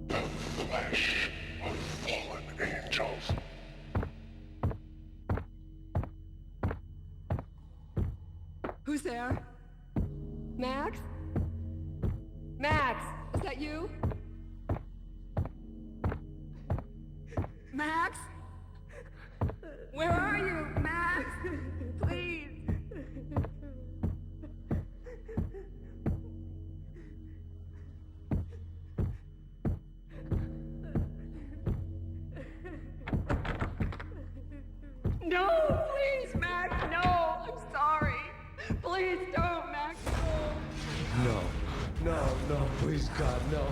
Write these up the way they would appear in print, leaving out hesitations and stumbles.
Flesh of fallen angels. Who's there? Max? Max, is that you? Max? Where are you, Max? Please. No, please, Max, no. I'm sorry. Please don't, Max, no. No, please, God, no.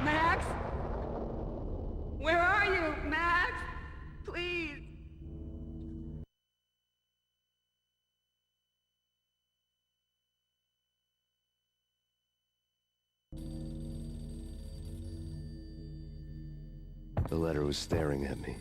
Max? Where are you, Max? Please. The letter was staring at me.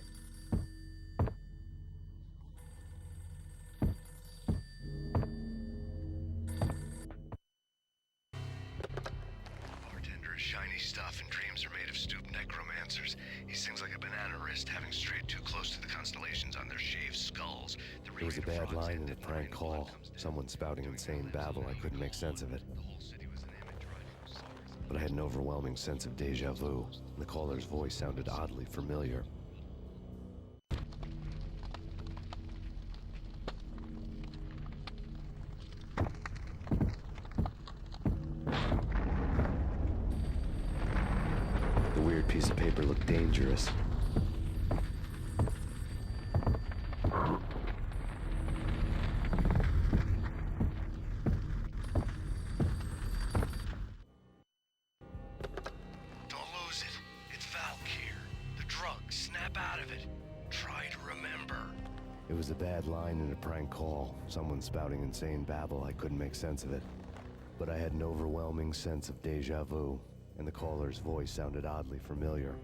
Bartender is shiny stuff and dreams are made of stooped necromancers. He sings like a banana wrist, having strayed too close to the constellations on their shaved skulls. There was a bad line in the prank call. Someone spouting insane babble. I couldn't make sense of it. But I had an overwhelming sense of deja vu. The caller's voice sounded oddly familiar. The weird piece of paper looked dangerous. It was a bad line in a prank call. Someone spouting insane babble. I couldn't make sense of it. But I had an overwhelming sense of deja vu, and the caller's voice sounded oddly familiar.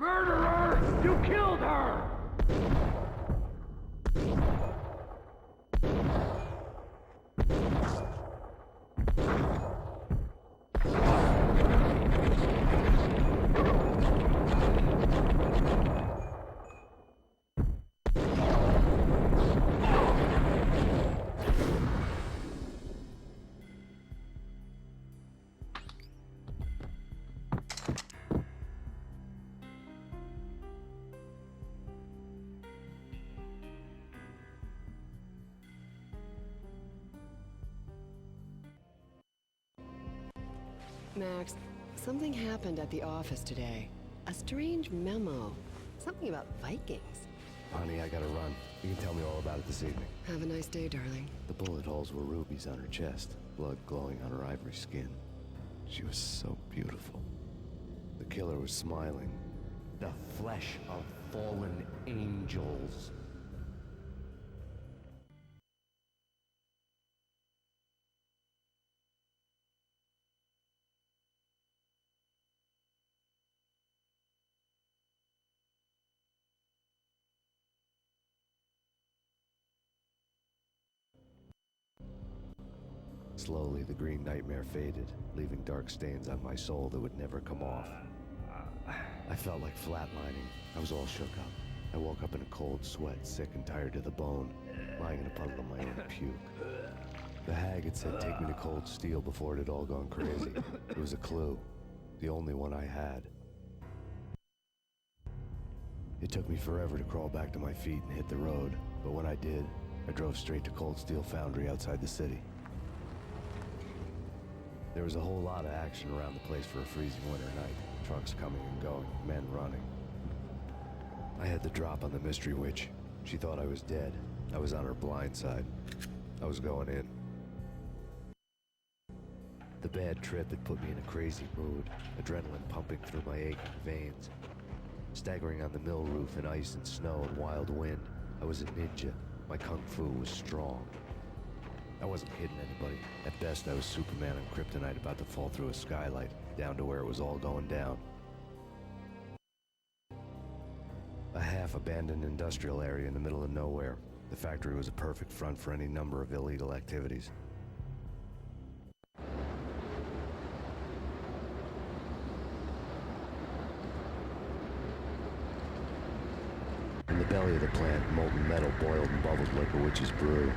Murderer! You killed her! Max, something happened at the office today. A strange memo. Something about Vikings. Honey, I gotta run. You can tell me all about it this evening. Have a nice day, darling. The bullet holes were rubies on her chest, blood glowing on her ivory skin. She was so beautiful. The killer was smiling. The flesh of fallen angels. Slowly, the green nightmare faded, leaving dark stains on my soul that would never come off. I felt like flatlining. I was all shook up. I woke up in a cold sweat, sick and tired to the bone, lying in a puddle of my own puke. The hag had said take me to Cold Steel before it had all gone crazy. It was a clue, the only one I had. It took me forever to crawl back to my feet and hit the road, but when I did, I drove straight to Cold Steel Foundry outside the city. There was a whole lot of action around the place for a freezing winter night. Trucks coming and going, men running. I had the drop on the mystery witch. She thought I was dead. I was on her blind side. I was going in. The bad trip had put me in a crazy mood, adrenaline pumping through my aching veins. Staggering on the mill roof in ice and snow and wild wind, I was a ninja. My kung fu was strong. I wasn't kidding anybody. At best, I was Superman on Kryptonite about to fall through a skylight, down to where it was all going down. A half-abandoned industrial area in the middle of nowhere. The factory was a perfect front for any number of illegal activities. In the belly of the plant, molten metal boiled and bubbled like a witch's brew.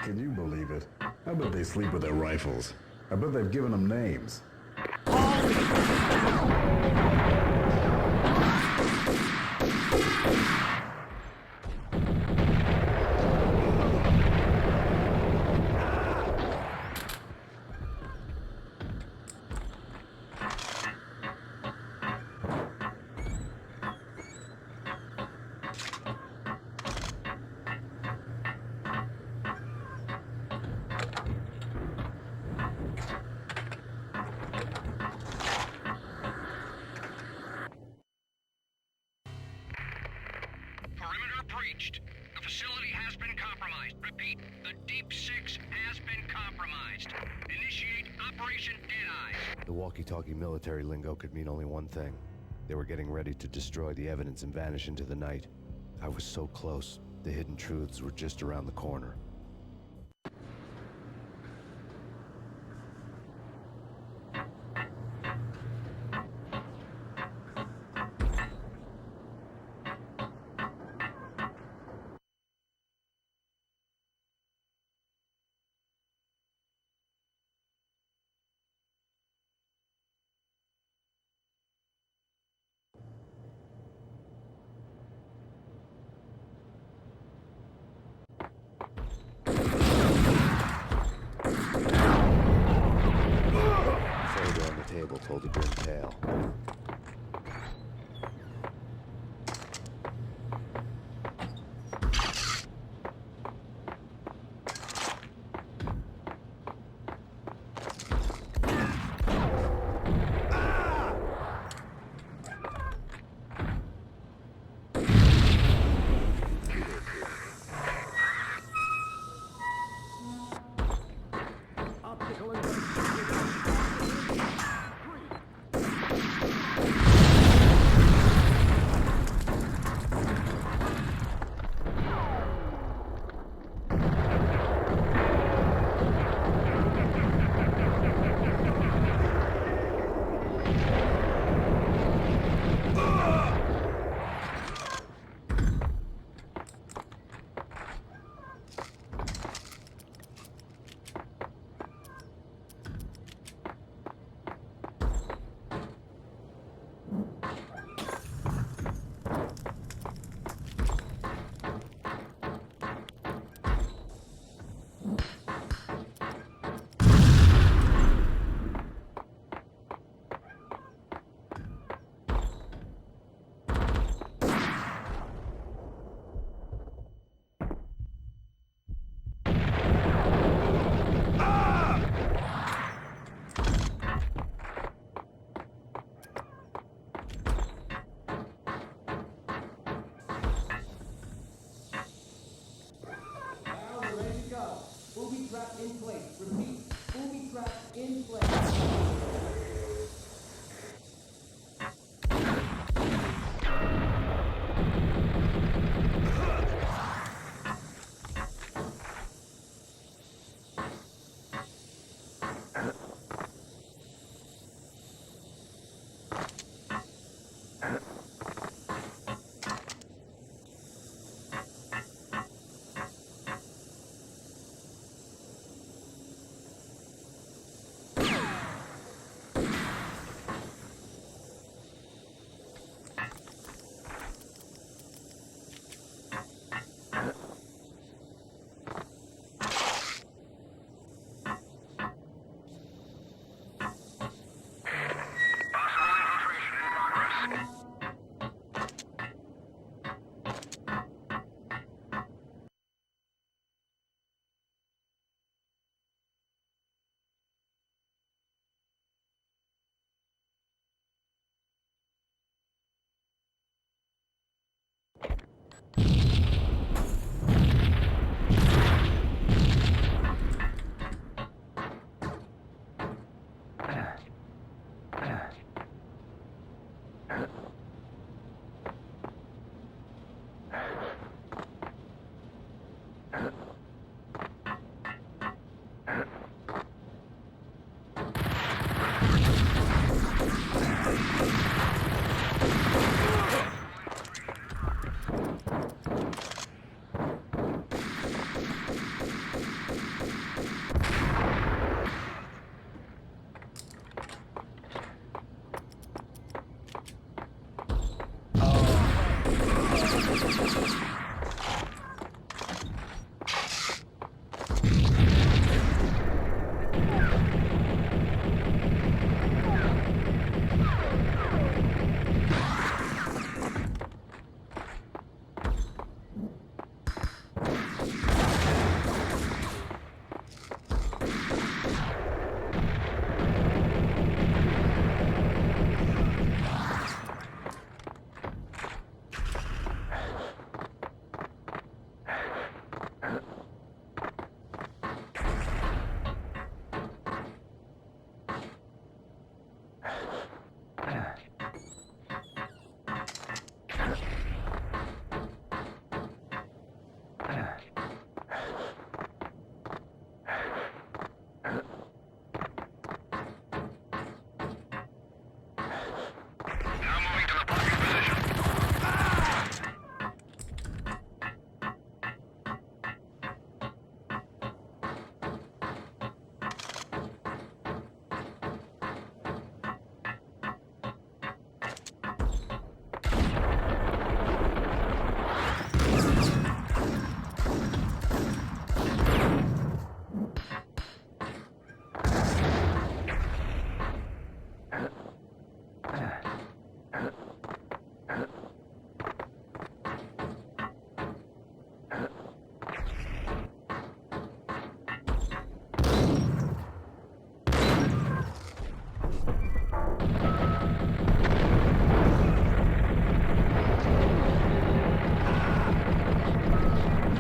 Can you believe it? I bet they sleep with their rifles. I bet they've given them names. Perimeter breached. The facility has been compromised. Repeat, the Deep Six has been compromised. Initiate Operation Deadeye. The walkie-talkie military lingo could mean only one thing. They were getting ready to destroy the evidence and vanish into the night. I was so close. The hidden truths were just around the corner. Photo on the table told a grim tale. Optical investigation. 3, Now moving to the parking position.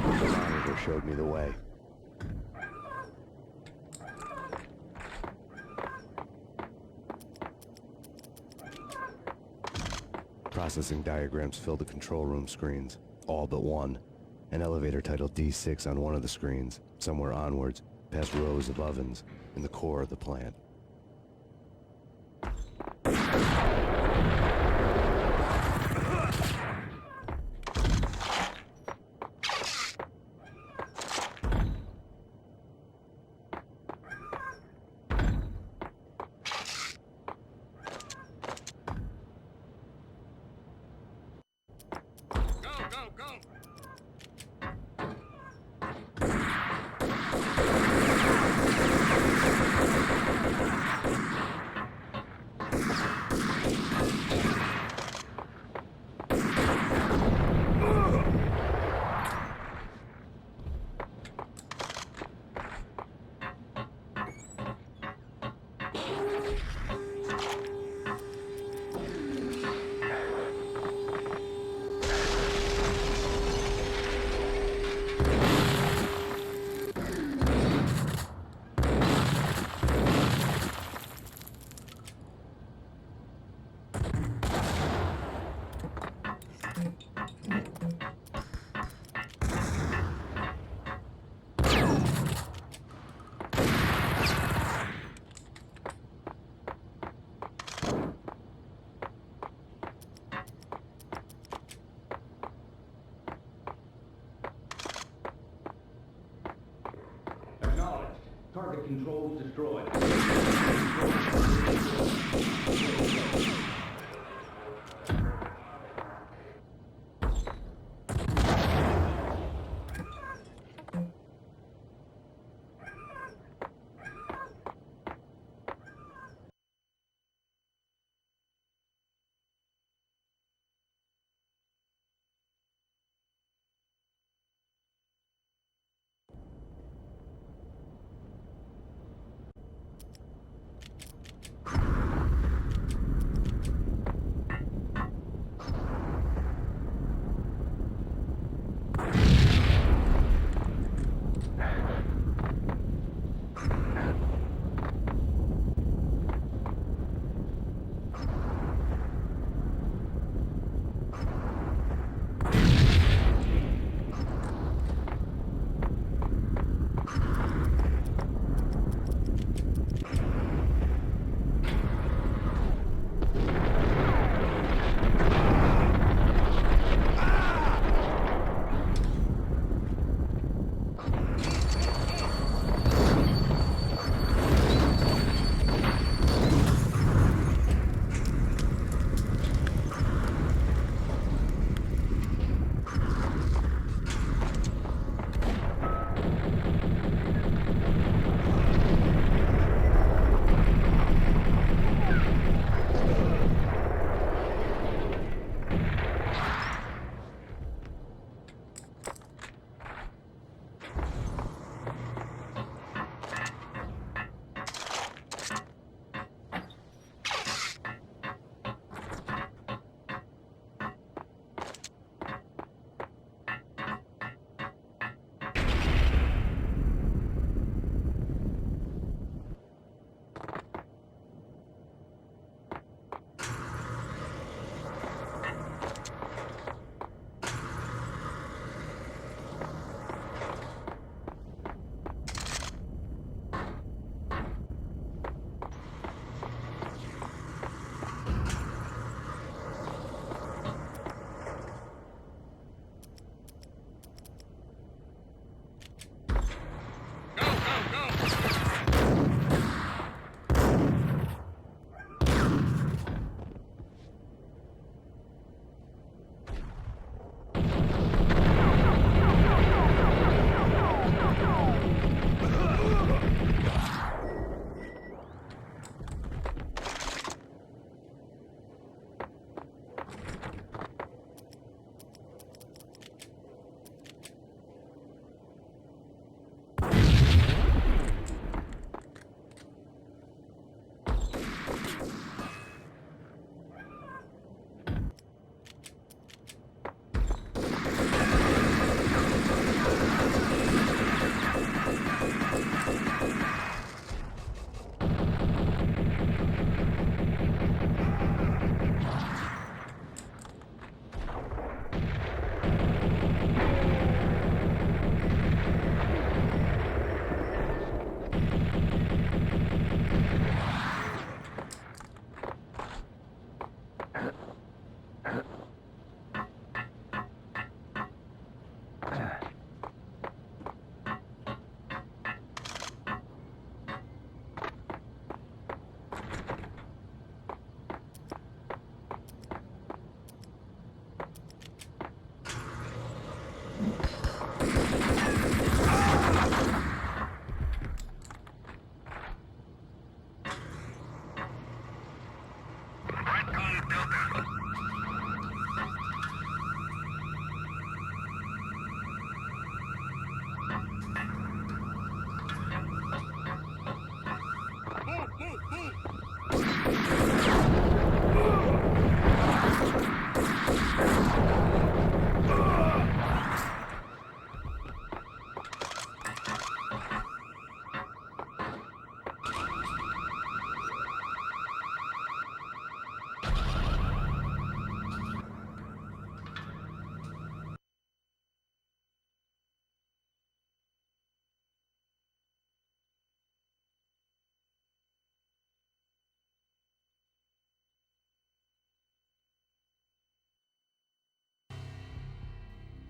The monitor showed me the way. Processing diagrams filled the control room screens, all but one. An elevator titled D6 on one of the screens, somewhere onwards, past rows of ovens, in the core of the plant. Go, go, go! Acknowledged. Target controls destroyed.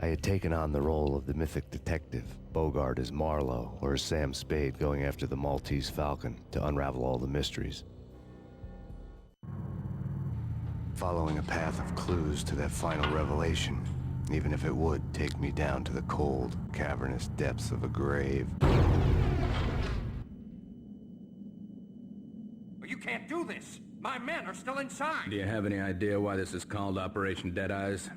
I had taken on the role of the mythic detective, Bogart as Marlowe or as Sam Spade going after the Maltese Falcon to unravel all the mysteries. Following a path of clues to that final revelation, even if it would take me down to the cold, cavernous depths of a grave. You can't do this! My men are still inside! Do you have any idea why this is called Operation Deadeyes?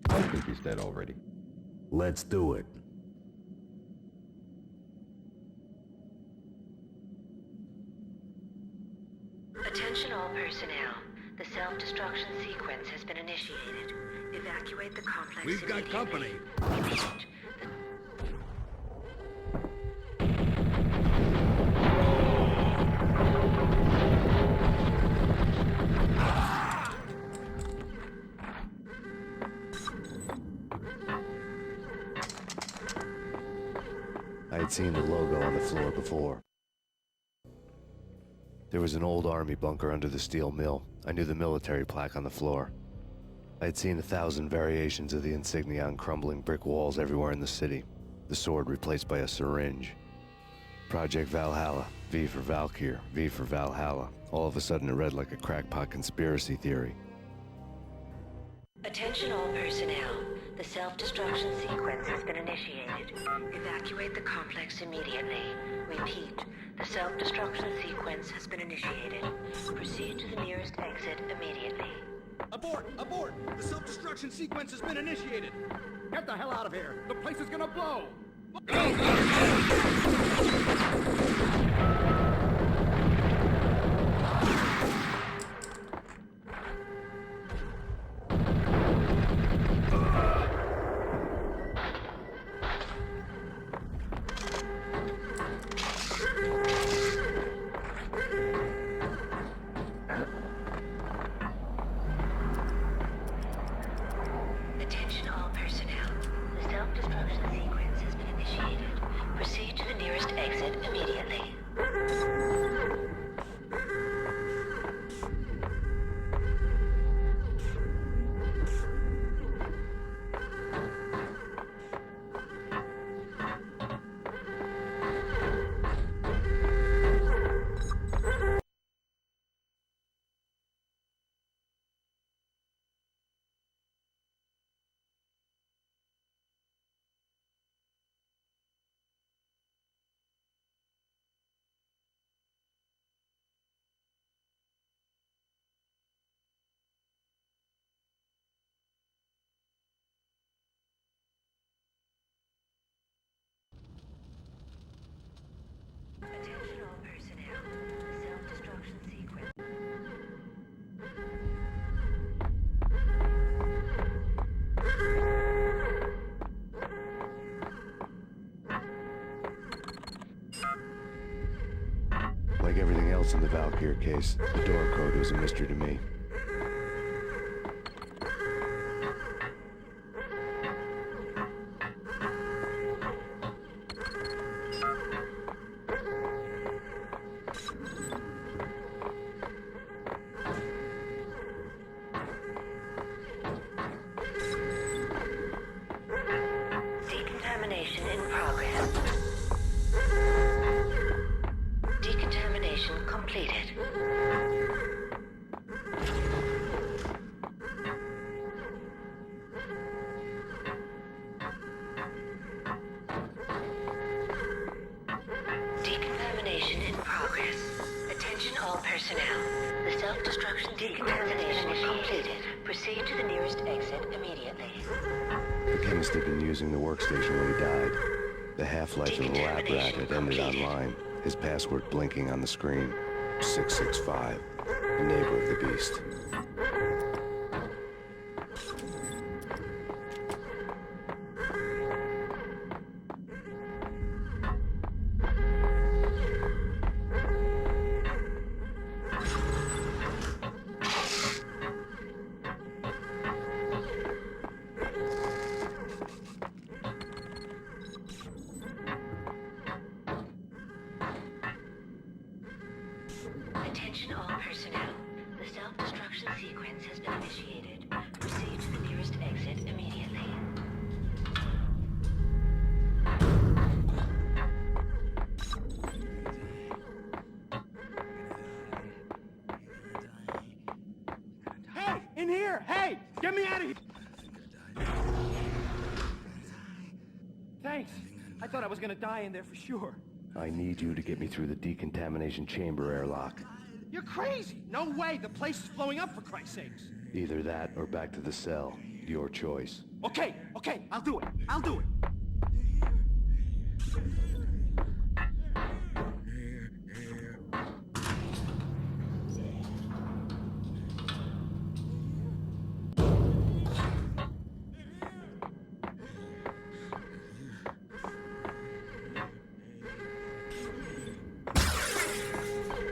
I think he's dead already. Let's do it. Attention all personnel. The self-destruction sequence has been initiated. Evacuate the complex We've got immediately. company. I had seen the logo on the floor before. There was an old army bunker under the steel mill. I knew the military plaque on the floor. I had seen 1,000 variations of the insignia on crumbling brick walls everywhere in the city. The sword replaced by a syringe. Project Valhalla, V for Valkyr, V for Valhalla. All of a sudden it read like a crackpot conspiracy theory. Attention all personnel. The self-destruction sequence has been initiated. Evacuate the complex immediately. Repeat. The self-destruction sequence has been initiated. Proceed to the nearest exit immediately. Abort! Abort! The self-destruction sequence has been initiated! Get the hell out of here! The place is gonna blow! Attention all personnel. The self-destruction sequence has been initiated. Proceed to the nearest exit immediately. Attention all personnel. The self-destruction sequence. Like everything else in the Valkyr case, the door code was a mystery to me. Decontamination in progress. Decontamination completed. Decontamination in progress. Attention all personnel. The self-destruction decontamination is completed. Proceed to the nearest exit immediately. The chemist had been using the workstation when he died. The half-life of the lab rat had ended online, his password blinking on the screen. 665, the neighbor of the beast. Attention all personnel. The self-destruction sequence has been initiated. Proceed to the nearest exit immediately. Hey! In here! Hey! Get me out of here! Thanks. I thought I was gonna die in there for sure. I need you to get me through the decontamination chamber airlock. You're crazy! No way! The place is blowing up, for Christ's sakes! Either that or back to the cell. Your choice. Okay, I'll do it. I'll do it.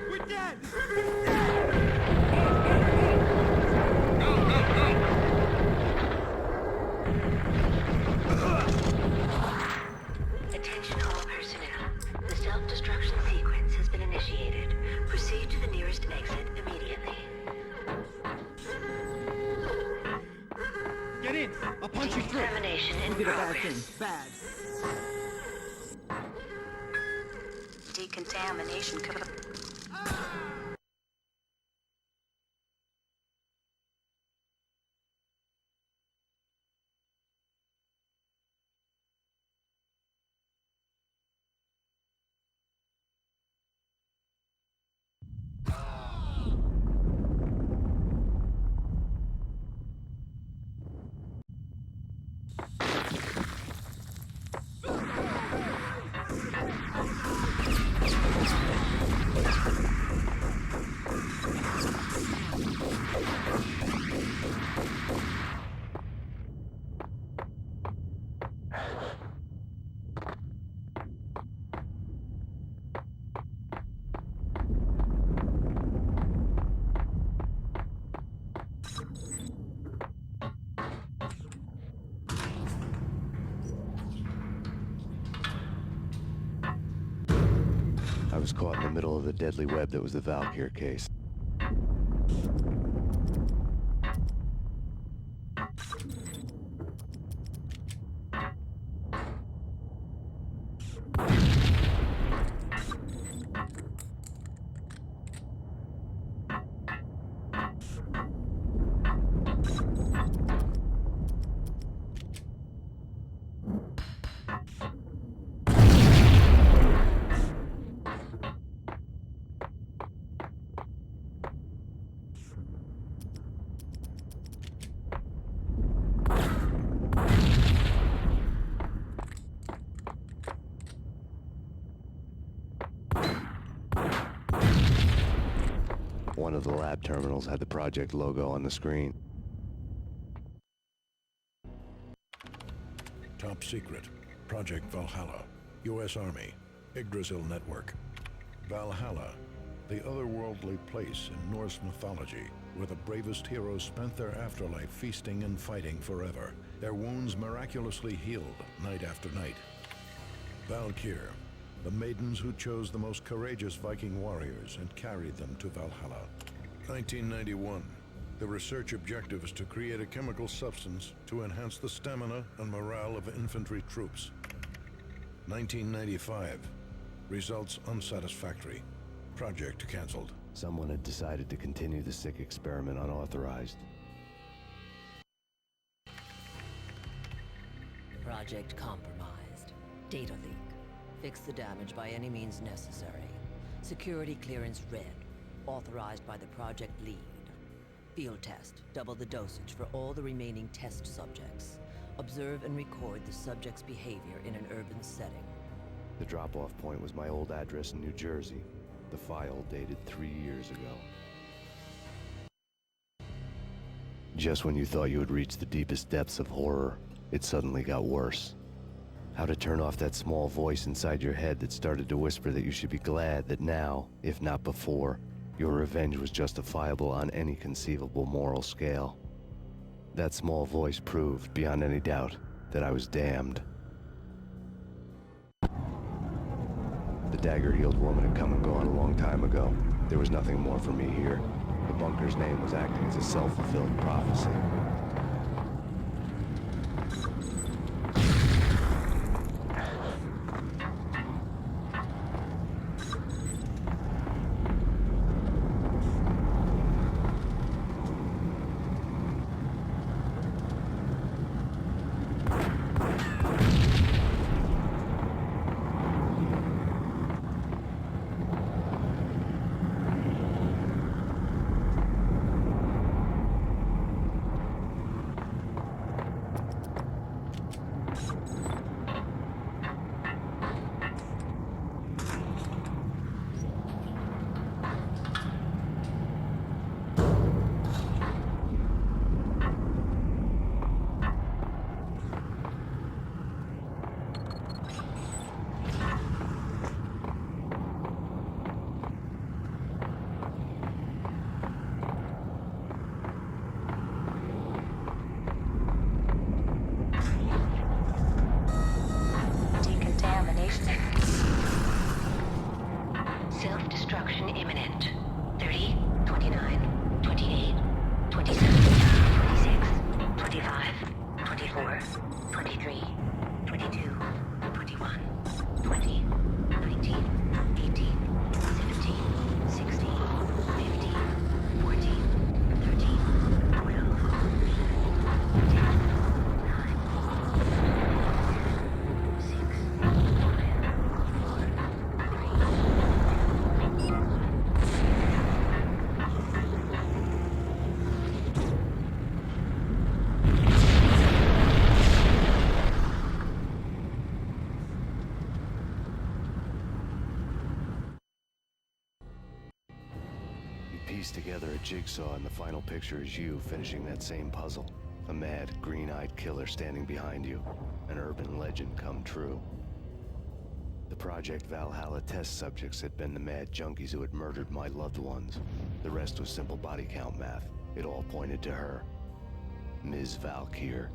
We're dead! Attention all personnel. The self-destruction sequence has been initiated. Proceed to the nearest exit immediately. Get in! I'll punch you through! Decontamination in progress. Bad. Decontamination. I was caught in the middle of the deadly web that was the Valkyr case. One of the lab terminals had the project logo on the screen. Top secret. Project Valhalla. U.S. Army. Yggdrasil Network. Valhalla, the otherworldly place in Norse mythology where the bravest heroes spent their afterlife feasting and fighting forever, their wounds miraculously healed night after night. Valkyr, the maidens who chose the most courageous Viking warriors and carried them to Valhalla. 1991. The research objective is to create a chemical substance to enhance the stamina and morale of infantry troops. 1995. Results unsatisfactory. Project cancelled. Someone had decided to continue the sick experiment unauthorized. Project compromised. Data leak. Fix the damage by any means necessary. Security clearance red. Authorized by the project lead. Field test. Double the dosage for all the remaining test subjects. Observe and record the subject's behavior in an urban setting. The drop-off point was my old address in New Jersey. The file dated 3 years ago. Just when you thought you had reached the deepest depths of horror, it suddenly got worse. How to turn off that small voice inside your head that started to whisper that you should be glad that now, if not before, your revenge was justifiable on any conceivable moral scale. That small voice proved, beyond any doubt, that I was damned. The dagger-heeled woman had come and gone a long time ago. There was nothing more for me here. The bunker's name was acting as a self-fulfilling prophecy. Self-destruction imminent. 30, 29, 28, 27, 26, 25, 24, 23, 22, 21, 20, 19, 18, 17, 16, 15, 14, 13, 12, 10, 9, 6, 5, 4, 3, Piece together a jigsaw, and the final picture is you finishing that same puzzle. A mad, green-eyed killer standing behind you. An urban legend come true. The Project Valhalla test subjects had been the mad junkies who had murdered my loved ones. The rest was simple body count math. It all pointed to her. Ms. Valkyr.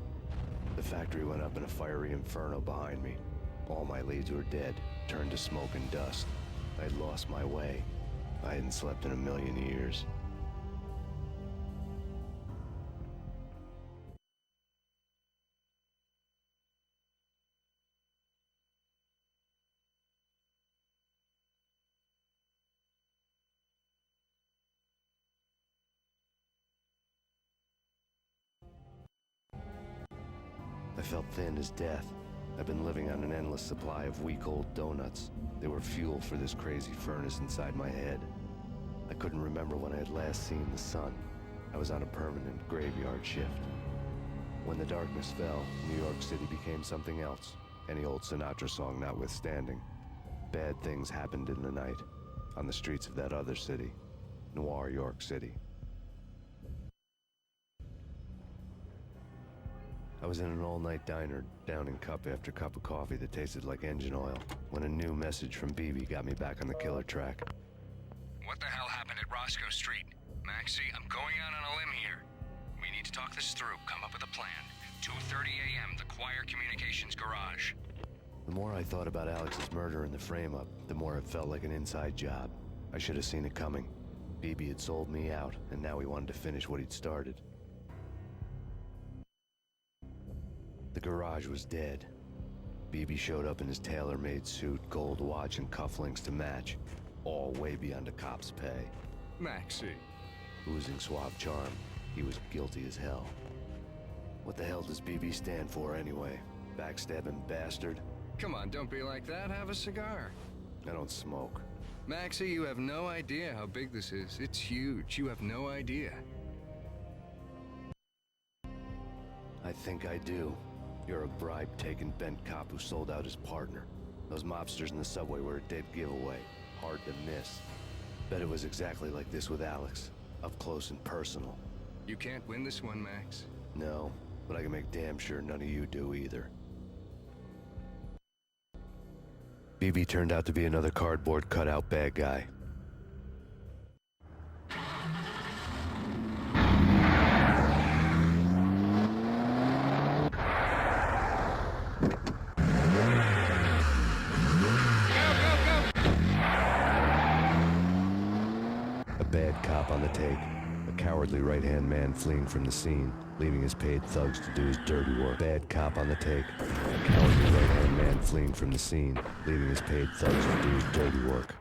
The factory went up in a fiery inferno behind me. All my leads were dead, turned to smoke and dust. I'd lost my way. I hadn't slept in a million years. I felt thin as death. I've been living on an endless supply of week-old donuts. They were fuel for this crazy furnace inside my head. I couldn't remember when I had last seen the sun. I was on a permanent graveyard shift. When the darkness fell, New York City became something else. Any old Sinatra song notwithstanding. Bad things happened in the night, on the streets of that other city, Noir York City. I was in an all-night diner, downing cup after cup of coffee that tasted like engine oil, when a new message from BB got me back on the killer track. What the hell happened at Roscoe Street? Maxie, I'm going out on a limb here. We need to talk this through, come up with a plan. 2:30 a.m., the Choir Communications Garage. The more I thought about Alex's murder and the frame-up, the more it felt like an inside job. I should have seen it coming. BB had sold me out, and now he wanted to finish what he'd started. The garage was dead. BB showed up in his tailor-made suit, gold watch, and cufflinks to match. All way beyond a cop's pay. Maxie. Oozing suave charm, he was guilty as hell. What the hell does BB stand for anyway? Backstabbing bastard? Come on, don't be like that. Have a cigar. I don't smoke. Maxie, you have no idea how big this is. It's huge. You have no idea. I think I do. You're a bribe-taking bent cop who sold out his partner. Those mobsters in the subway were a dead giveaway. Hard to miss. Bet it was exactly like this with Alex. Up close and personal. You can't win this one, Max. No, but I can make damn sure none of you do either. BB turned out to be another cardboard cutout bad guy. cop on the take. A cowardly right-hand man fleeing from the scene, leaving his paid thugs to do his dirty work. Bad cop on the take. A cowardly right-hand man fleeing from the scene, leaving his paid thugs to do his dirty work.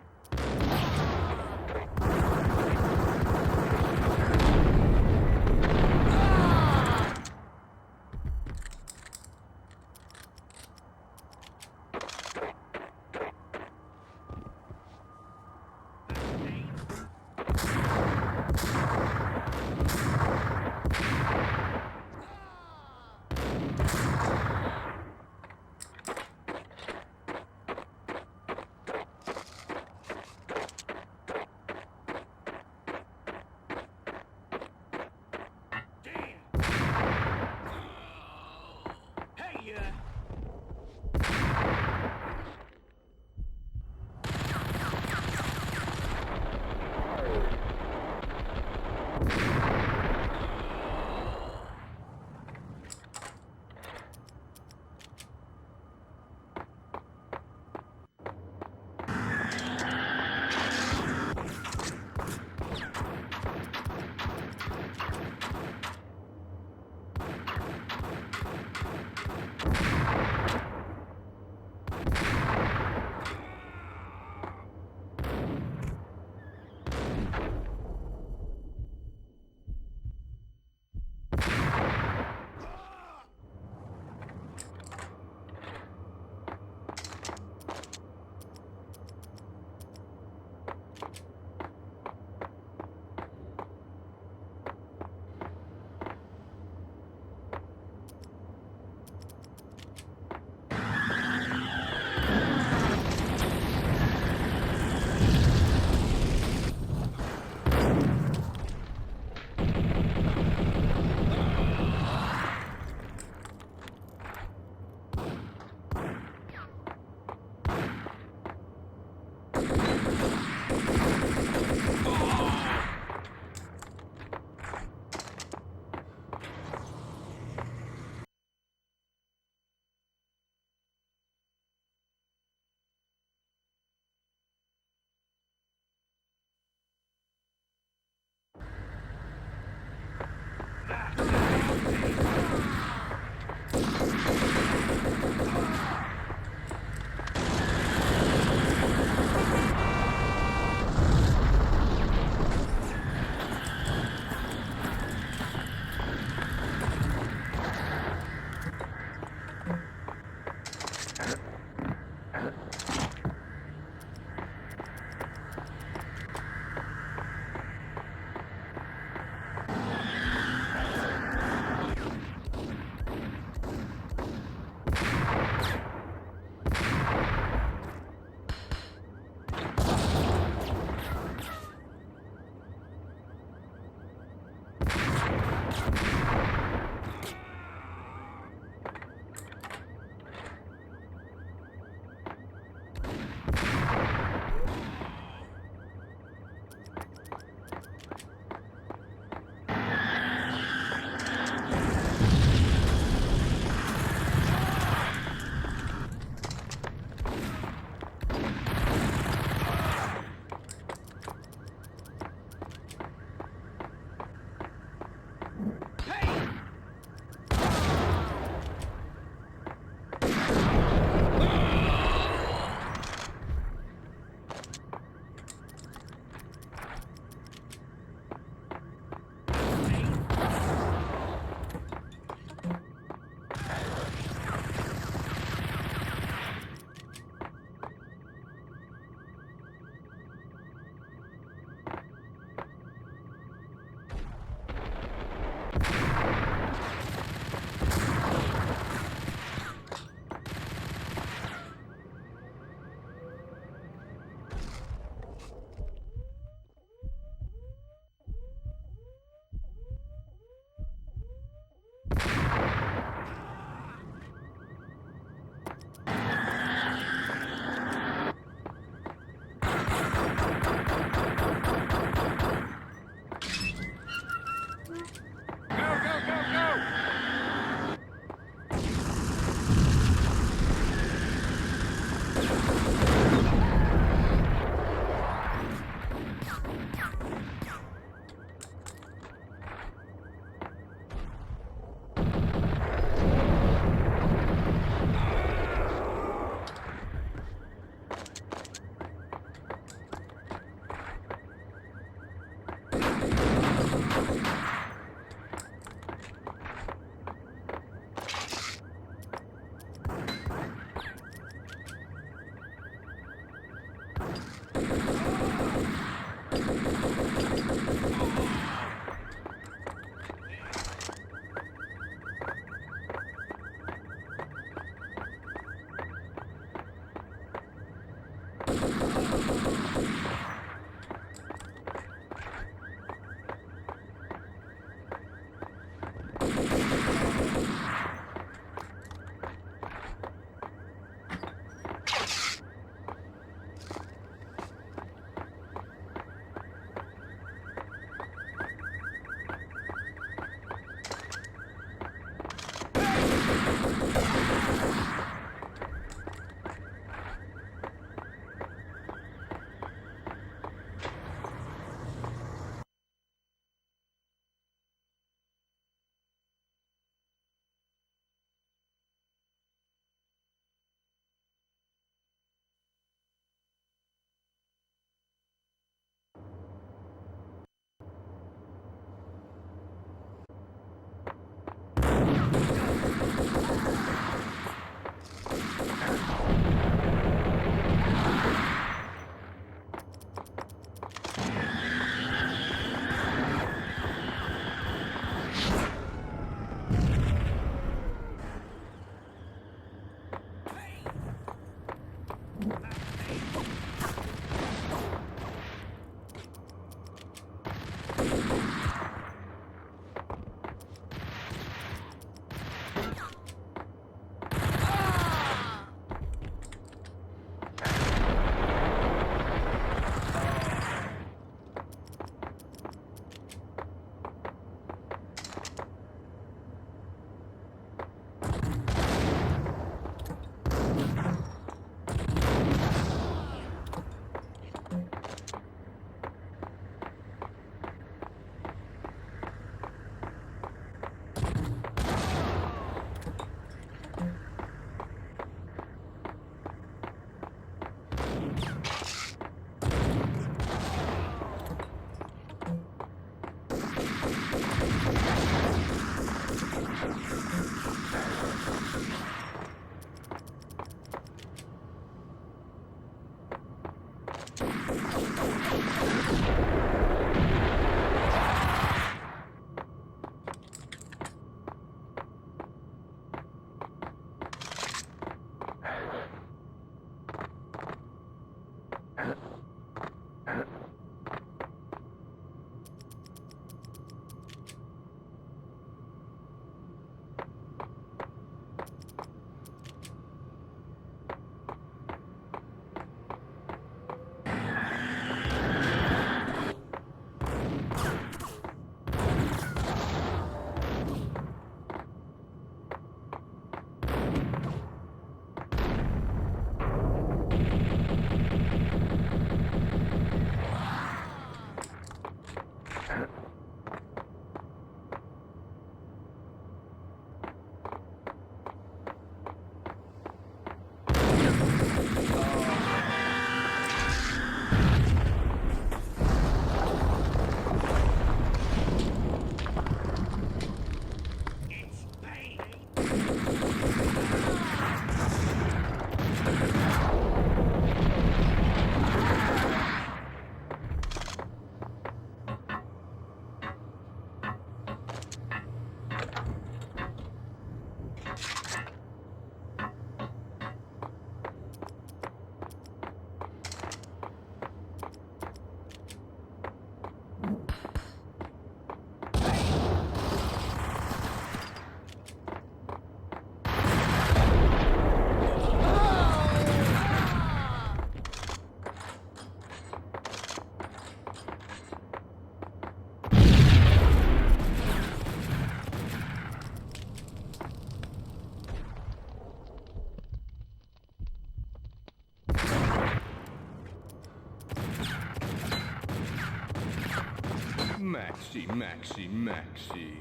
Maxie.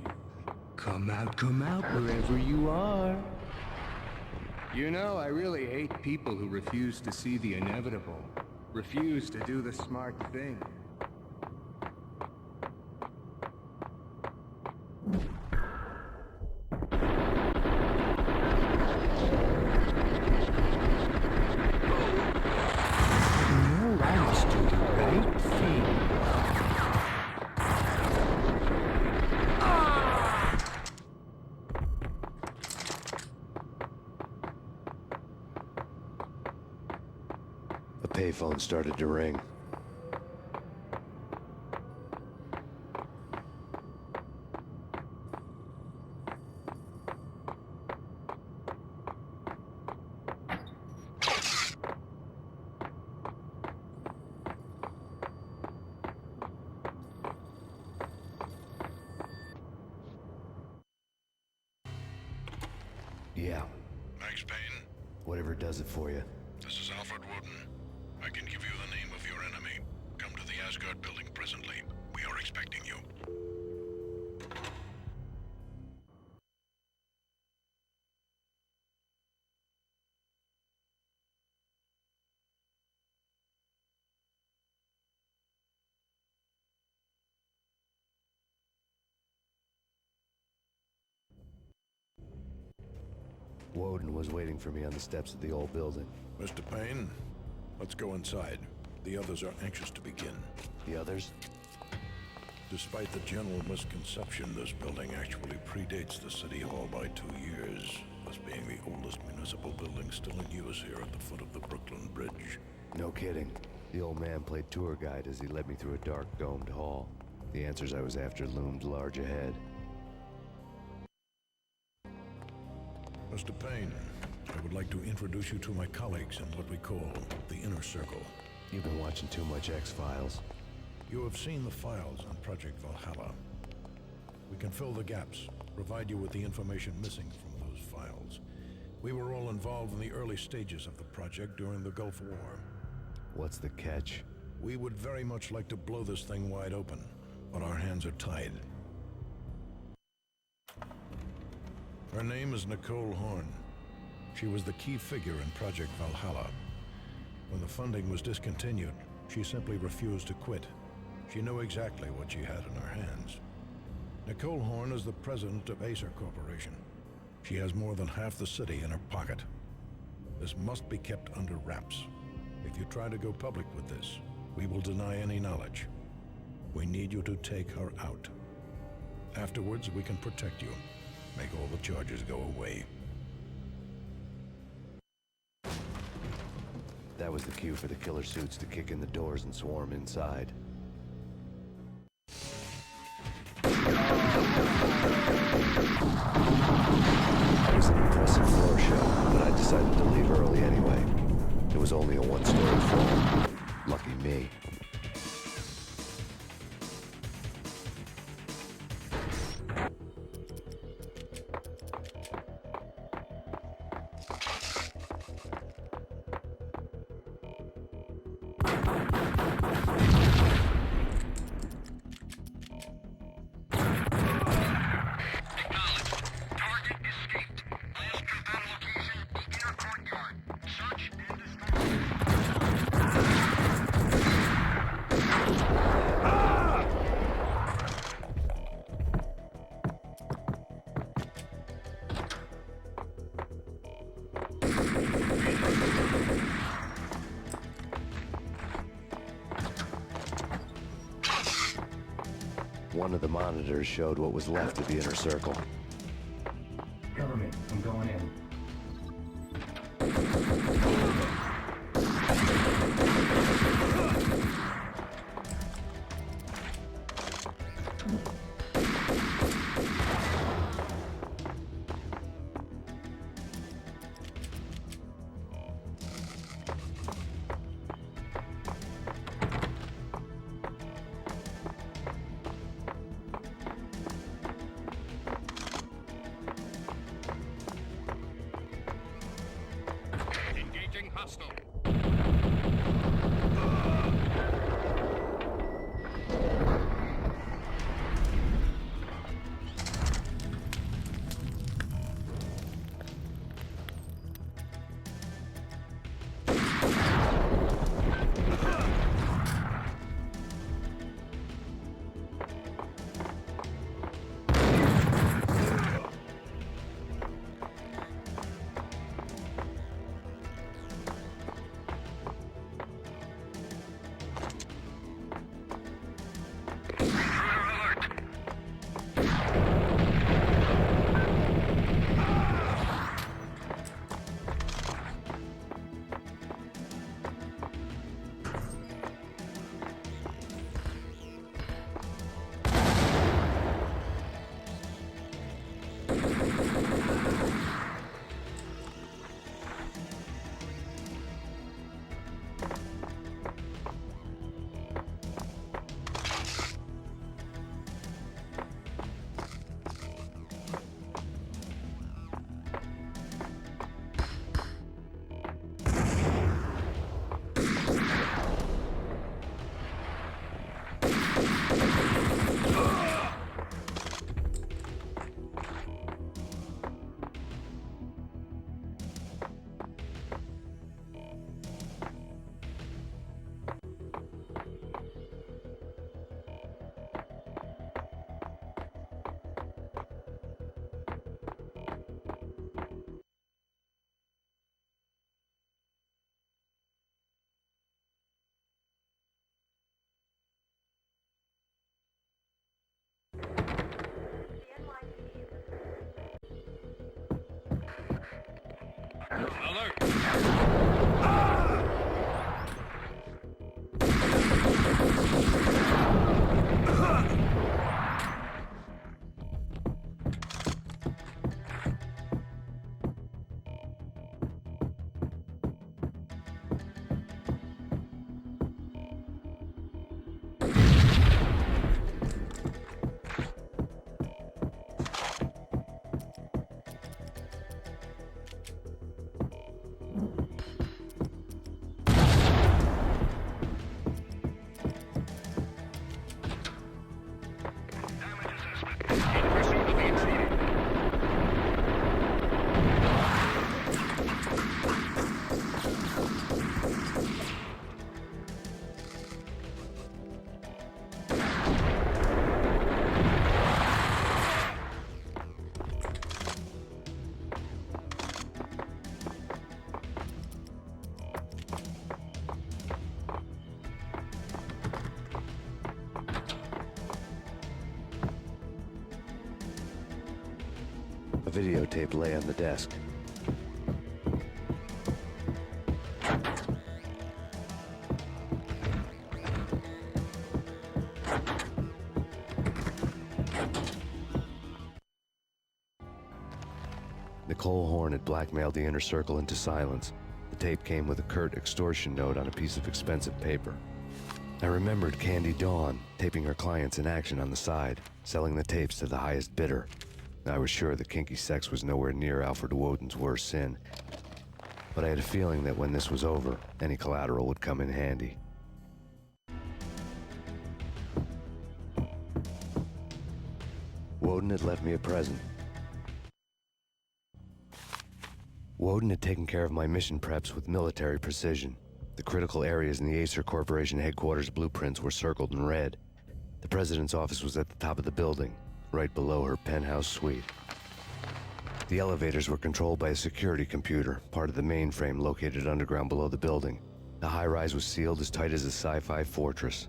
Come out wherever you are. You know, I really hate people who refuse to see the inevitable, refuse to do the smart thing. You know I must do the right payphone started to ring. Yeah. Max Payne, Whatever does it for you. this is Alfred Woden. I can give you the name of your enemy. Come to the Asgard building presently. We are expecting you. Woden was waiting for me on the steps of the old building. Mr. Payne, let's go inside. The others are anxious to begin. The others? Despite the general misconception, this building actually predates the City Hall by 2 years, thus being the oldest municipal building still in use here at the foot of the Brooklyn Bridge. No kidding. The old man played tour guide as he led me through a dark, domed hall. The answers I was after loomed large ahead. Mr. Payne, I would like to introduce you to my colleagues in what we call the Inner Circle. You've been watching too much X-Files. You have seen the files on Project Valhalla. We can fill the gaps, provide you with the information missing from those files. We were all involved in the early stages of the project during the Gulf War. What's the catch? We would very much like to blow this thing wide open, but our hands are tied. Her name is Nicole Horn. She was the key figure in Project Valhalla. When the funding was discontinued, she simply refused to quit. She knew exactly what she had in her hands. Nicole Horn is the president of Acer Corporation. She has more than half the city in her pocket. This must be kept under wraps. If you try to go public with this, we will deny any knowledge. We need you to take her out. Afterwards, we can protect you. Make all the charges go away. That was the cue for the killer suits to kick in the doors and swarm inside. It was an impressive floor show, but I decided to leave early anyway. It was only a one-story floor. Lucky me. One of the monitors showed what was left of the inner circle. Government, I'm going in. Hostile. videotape lay on the desk. Nicole Horn had blackmailed the inner circle into silence. The tape came with a curt extortion note on a piece of expensive paper. I remembered Candy Dawn taping her clients in action on the side, selling the tapes to the highest bidder. I was sure that kinky sex was nowhere near Alfred Woden's worst sin, but I had a feeling that when this was over, any collateral would come in handy. Woden had left me a present. Woden had taken care of my mission preps with military precision. The critical areas in the Acer Corporation headquarters blueprints were circled in red. The president's office was at the top of the building, right below her penthouse suite. The elevators were controlled by a security computer, part of the mainframe located underground below the building. The high-rise was sealed as tight as a sci-fi fortress.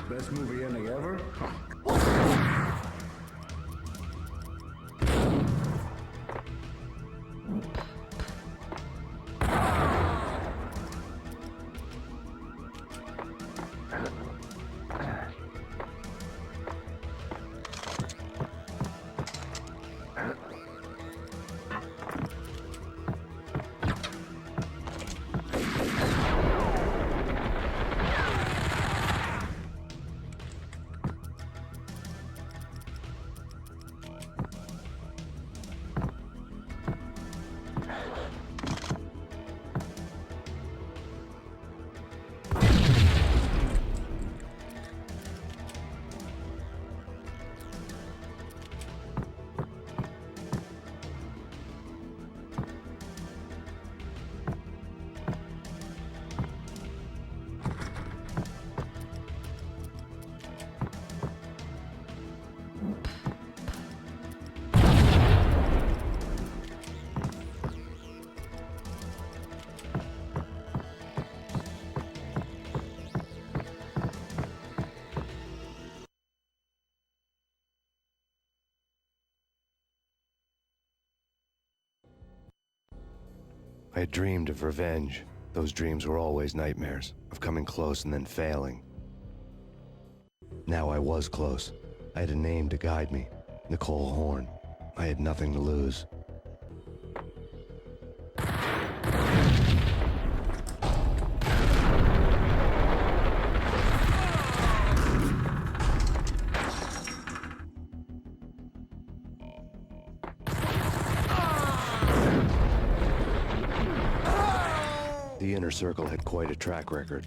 Best movie ending ever? I had dreamed of revenge. Those dreams were always nightmares, of coming close and then failing. Now I was close. I had a name to guide me, Nicole Horn. I had nothing to lose. The inner circle had quite a track record.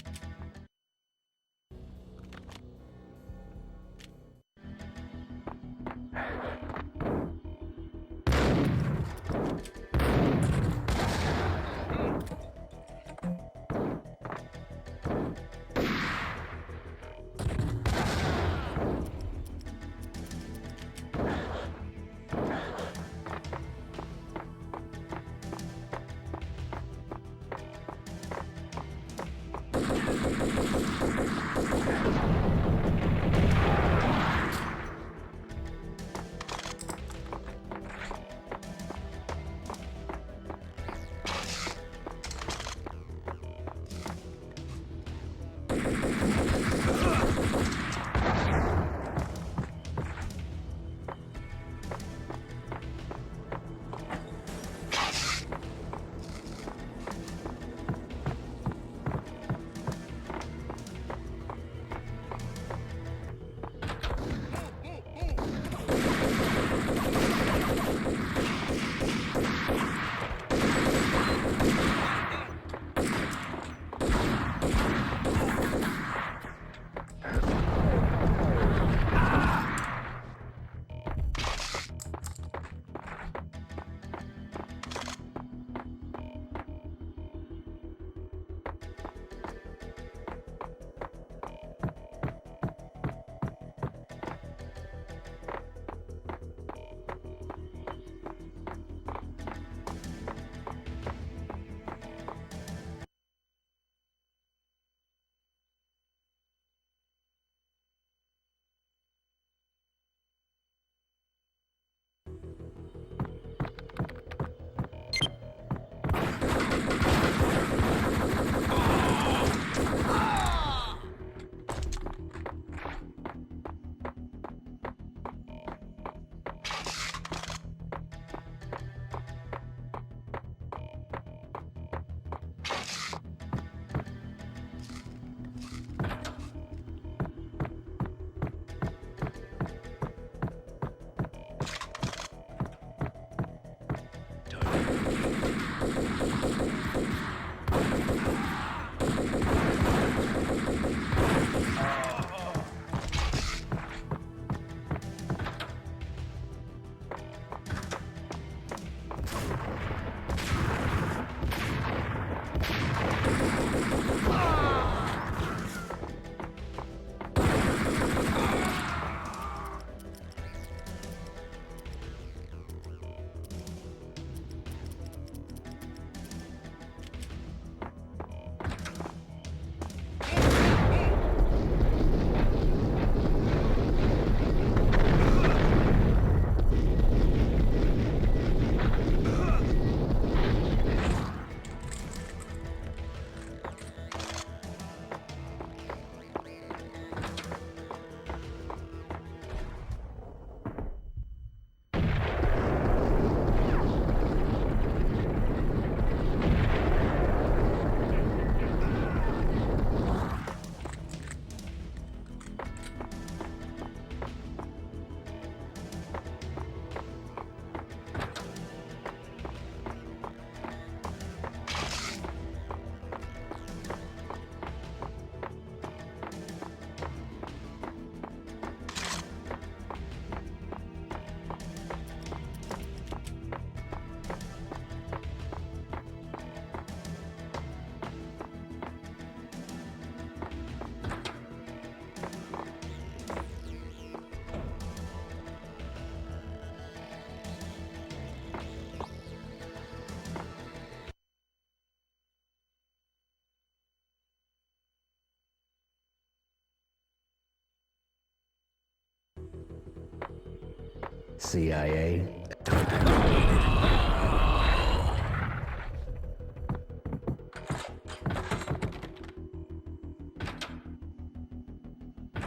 CIA?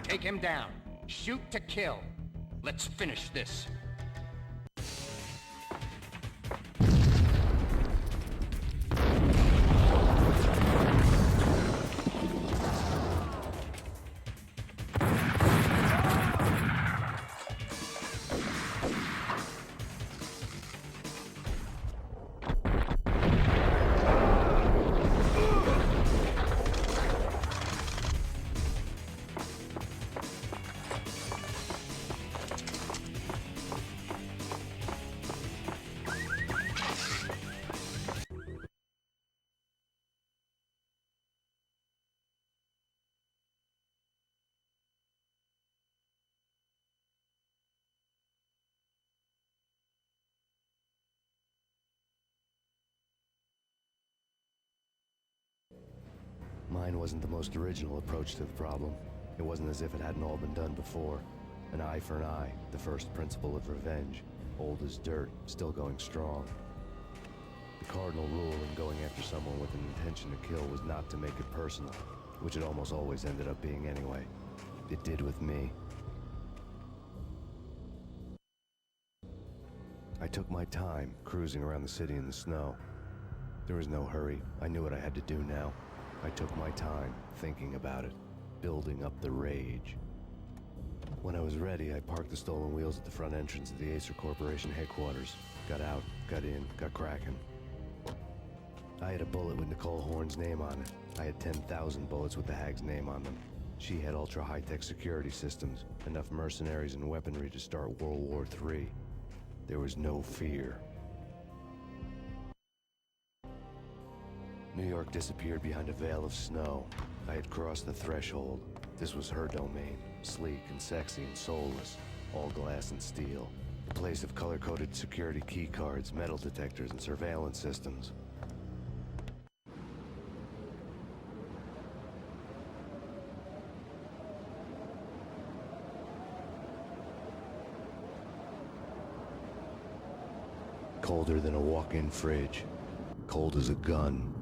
Take him down. Shoot to kill. Let's finish this. Mine wasn't the most original approach to the problem. It wasn't as if it hadn't all been done before. An eye for an eye, the first principle of revenge. Old as dirt, still going strong. The cardinal rule in going after someone with an intention to kill was not to make it personal, which it almost always ended up being anyway. It did with me. I took my time, cruising around the city in the snow. There was no hurry. I knew what I had to do now. I took my time, thinking about it, building up the rage. When I was ready, I parked the stolen wheels at the front entrance of the Acer Corporation headquarters. Got out, got in, got cracking. I had a bullet with Nicole Horn's name on it. I had 10,000 bullets with the Hag's name on them. She had ultra-high-tech security systems, enough mercenaries and weaponry to start World War III. There was no fear. New York disappeared behind a veil of snow. I had crossed the threshold. This was her domain, sleek and sexy and soulless, all glass and steel. A place of color-coded security key cards, metal detectors, and surveillance systems. Colder than a walk-in fridge. Cold as a gun.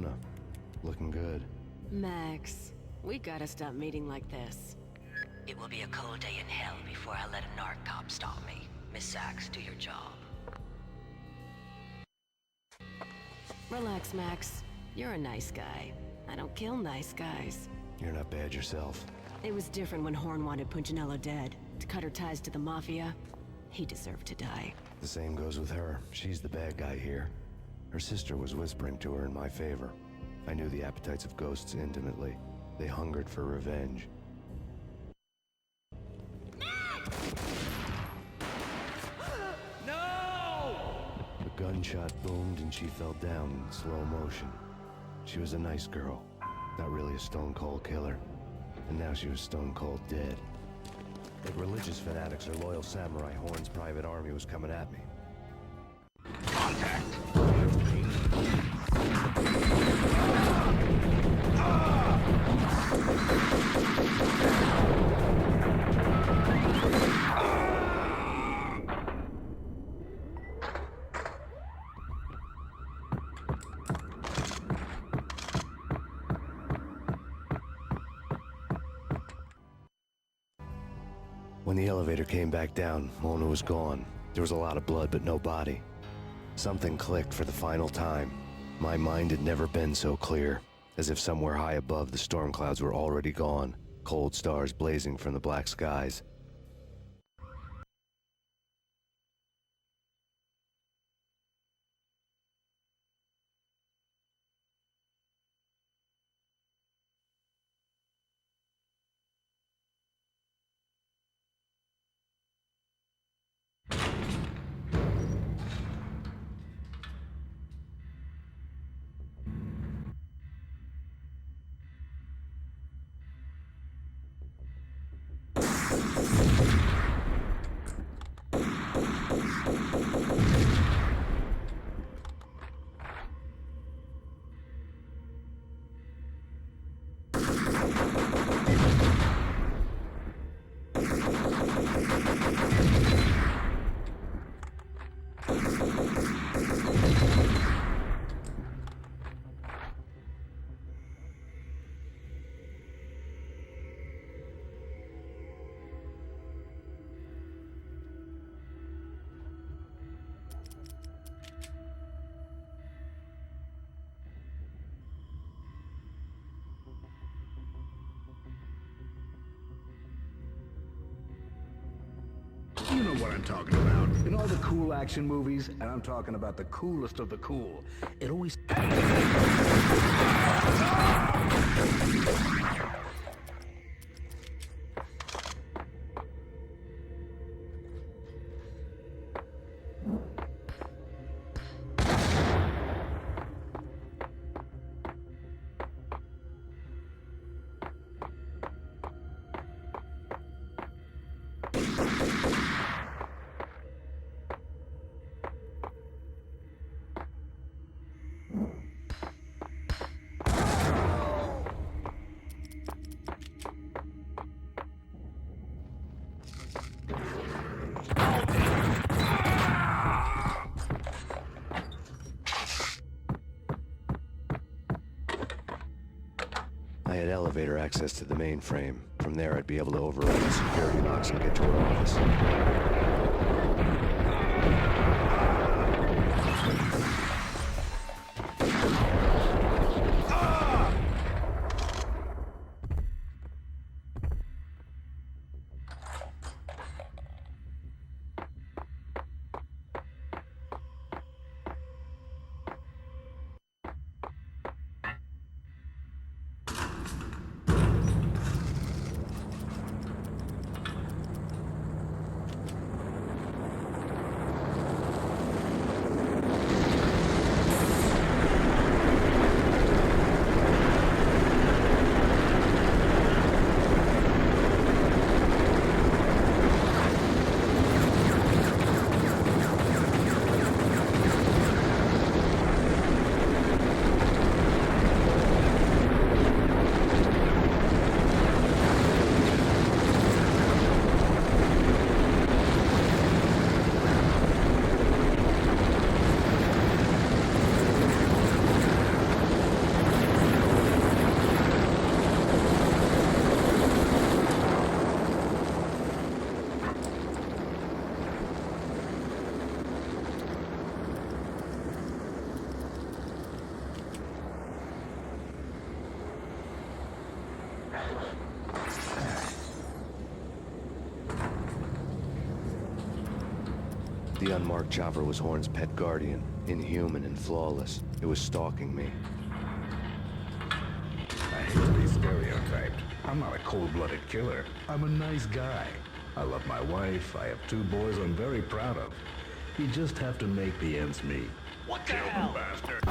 Mona. Looking good. Max, we gotta stop meeting like this. It will be a cold day in hell before I let a narc cop stop me. Miss Sachs, do your job. Relax, Max. You're a nice guy. I don't kill nice guys. You're not bad yourself. It was different when Horn wanted Punchinello dead. To cut her ties to the Mafia, he deserved to die. The same goes with her. She's the bad guy here. Her sister was whispering to her in my favor. I knew the appetites of ghosts intimately. They hungered for revenge. No! A gunshot boomed and she fell down in slow motion. She was a nice girl, not really a stone-cold killer. And now she was stone-cold dead. Like religious fanatics or loyal samurai, Horn's private army was coming at me. Contact! When the elevator came back down, Mona was gone. There was a lot of blood, but no body. Something clicked for the final time. My mind had never been so clear, as if somewhere high above the storm clouds were already gone, cold stars blazing from the black skies. You know what I'm talking about. In all the cool action movies, and I'm talking about the coolest of the cool, it always... I had elevator access to the mainframe. From there, I'd be able to override the security locks and get to her office. The unmarked chopper was Horn's pet guardian, inhuman and flawless. It was stalking me. I hate to be stereotyped. I'm not a cold-blooded killer. I'm a nice guy. I love my wife. I have 2 boys I'm very proud of. You just have to make the ends meet. What the hell? Bastard.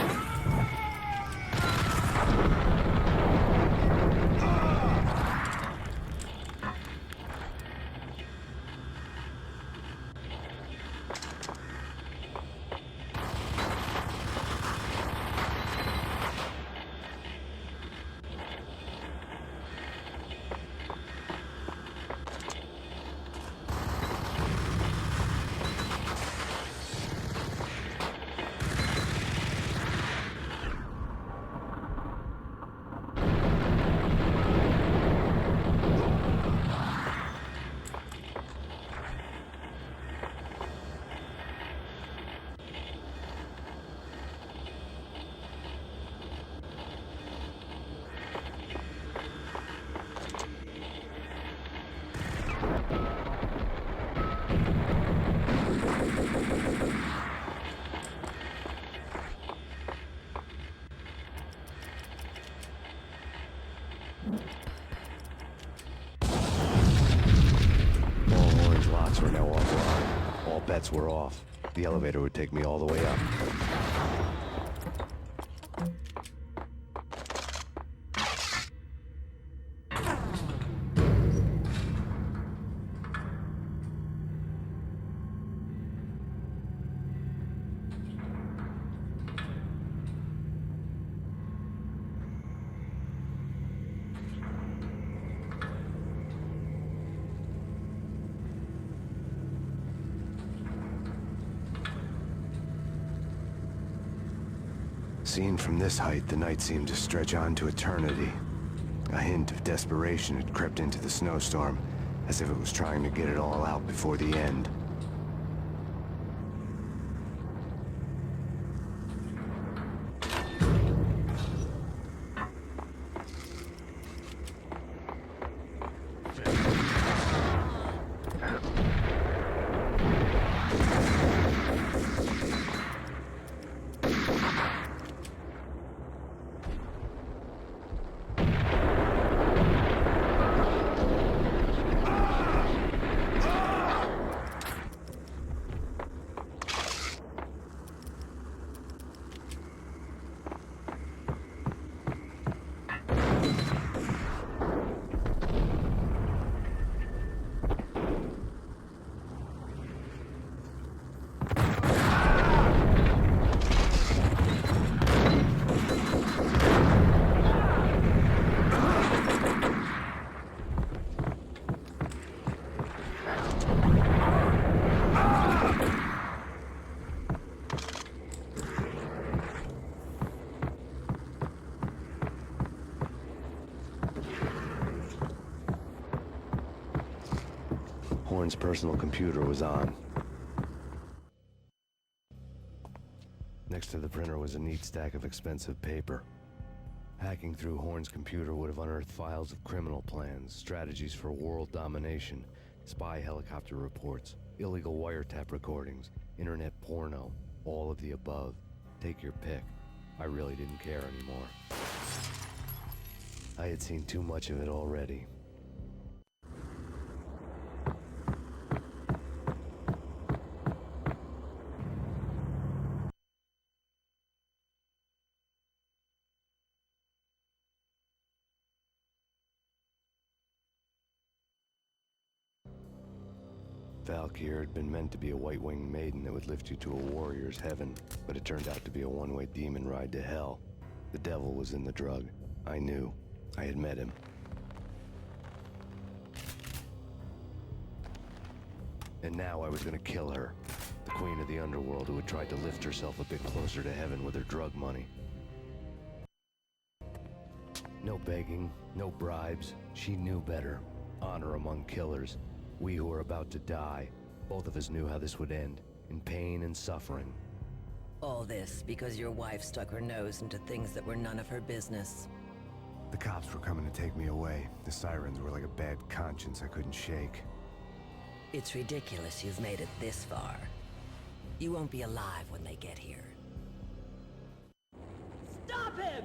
Were now offline. All bets were off. The elevator would take me all the way up. Seen from this height, the night seemed to stretch on to eternity. A hint of desperation had crept into the snowstorm, as if it was trying to get it all out before the end. Horn's personal computer was on. Next to the printer was a neat stack of expensive paper. Hacking through Horn's computer would have unearthed files of criminal plans, strategies for world domination, spy helicopter reports, illegal wiretap recordings, internet porno, all of the above. Take your pick. I really didn't care anymore. I had seen too much of it already. Valkyr had been meant to be a white-winged maiden that would lift you to a warrior's heaven, but it turned out to be a one-way demon ride to hell. The devil was in the drug. I knew. I had met him. And now I was gonna kill her. The queen of the underworld who had tried to lift herself a bit closer to heaven with her drug money. No begging, no bribes. She knew better. Honor among killers. We who were about to die, both of us knew how this would end, in pain and suffering. All this because your wife stuck her nose into things that were none of her business. The cops were coming to take me away. The sirens were like a bad conscience I couldn't shake. It's ridiculous you've made it this far. You won't be alive when they get here. Stop him!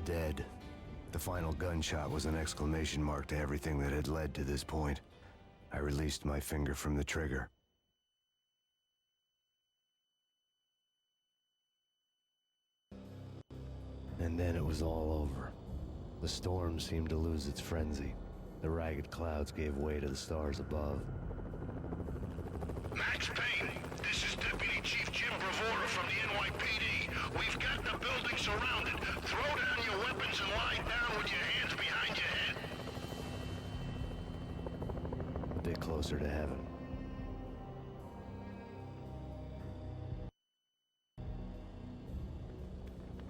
dead. The final gunshot was an exclamation mark to everything that had led to this point. I released my finger from the trigger. And then it was all over. The storm seemed to lose its frenzy. The ragged clouds gave way to the stars above. Max Payne, this is Deputy Chief Jim Bravura from the NYPD. We've got the building surrounded. Throw down your weapons and lie down with your hands behind your head. A bit closer to heaven.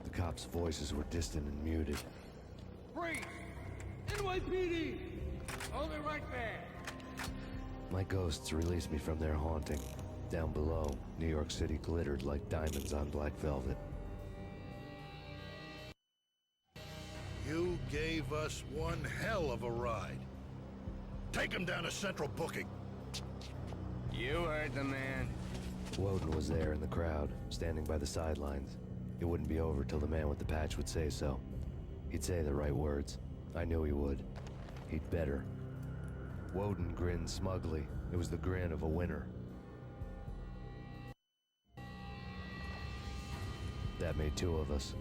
The cops' voices were distant and muted. Freeze! NYPD! Hold it right there! My ghosts released me from their haunting. Down below, New York City glittered like diamonds on black velvet. You gave us one hell of a ride. Take him down to Central Booking. You heard the man. Woden was there in the crowd, standing by the sidelines. It wouldn't be over till the man with the patch would say so. He'd say the right words. I knew he would. He'd better. Woden grinned smugly. It was the grin of a winner. That made two of us.